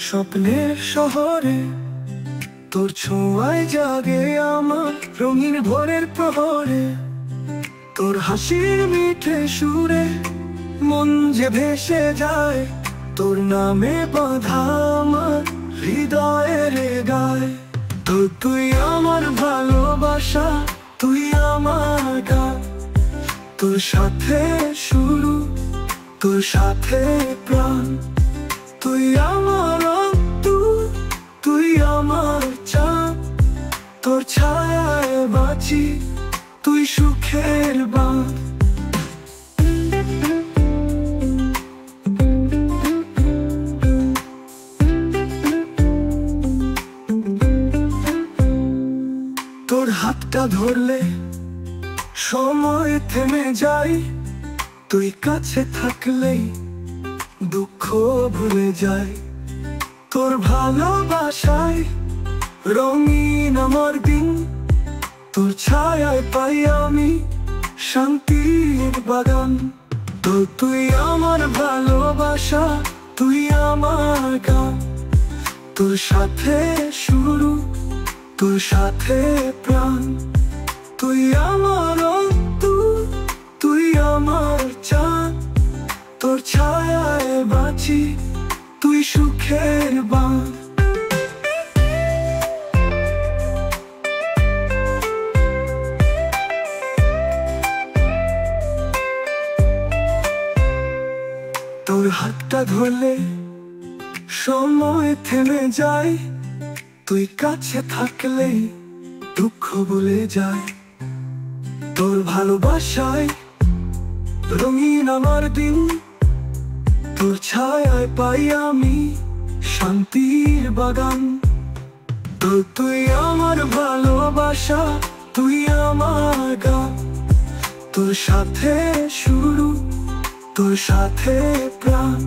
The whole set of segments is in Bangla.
স্বপ্নের শহরে তোর ছোঁয়ায় জাগে আমার রঙিন ভোরের প্রহরে। তোর হাসির মিঠে সুরে মন যে ভেসে যায়, তোর নামে বাঁধা আমার হৃদয়ের গায়। তো তুই আমার ভালোবাসা, তুই আমার গান, তোর সাথে শুরু, তোর সাথে প্রাণ। তুই আমার অন্তর, তুই আমার চাঁদ, তোর ছায়ায় বাঁচি, তুই সুখের বাঁধ। তোর হাতটা ধরলে সময় থেমে যায়, তুই কাছে থাকলেই দুঃখ ভুলে যায়। তোর ভালোবাসায় রঙিন আমার দিন, তোর ছায়ায় পাই আমি শান্তির বাগান। তো তুই আমার ভালোবাসা, তুই আমার গান, তোর সাথে শুরু, তোর সাথে প্রাণ। তুই আমার অন্তর, তুই আমার চাঁদ, তোর ছায়ায় বাঁচি, তুই সুখের বাঁধ। তোর হাতটা ধরলে সময় থেমে যায়, তুই কাছে থাকলেই দুঃখ ভুলে যায়। তোর ভালোবাসায় রঙিন আমার দিন, তোর ছায়ায় পাই আমি শান্তির বাগান। তো তুই আমার ভালোবাসা, তুই আমার গান, তোর সাথে শুরু, তোর সাথে প্রাণ।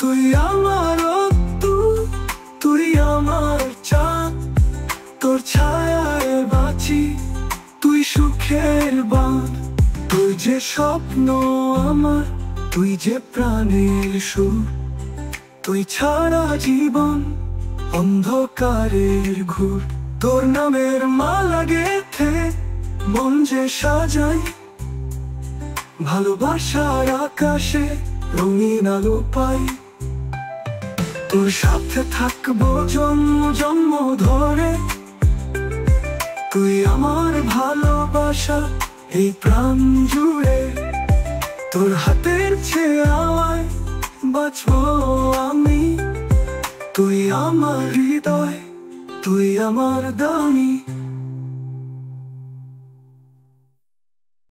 তুই আমার অন্তর, তুই আমার চাঁদ, তোর ছায়ায় বাঁচি, তুই সুখের বাঁধ। তুই যে স্বপ্ন আমার, তুই যে প্রাণের সুর, তুই ছাড়া জীবন অন্ধকারের ঘুর। তোর নামের মালা গেঁথে মন যে সাজাই, ভালোবাসার আকাশে রঙিন আলো পাই। তোর সাথে থাকবো জন্ম জন্ম ধরে, তুই আমার ভালোবাসা এই প্রাণ জুড়ে। তোর হাতের ছেয়ায় বাঁচবো আমি, তুই আমার হৃদয়, তুই আমার দামি।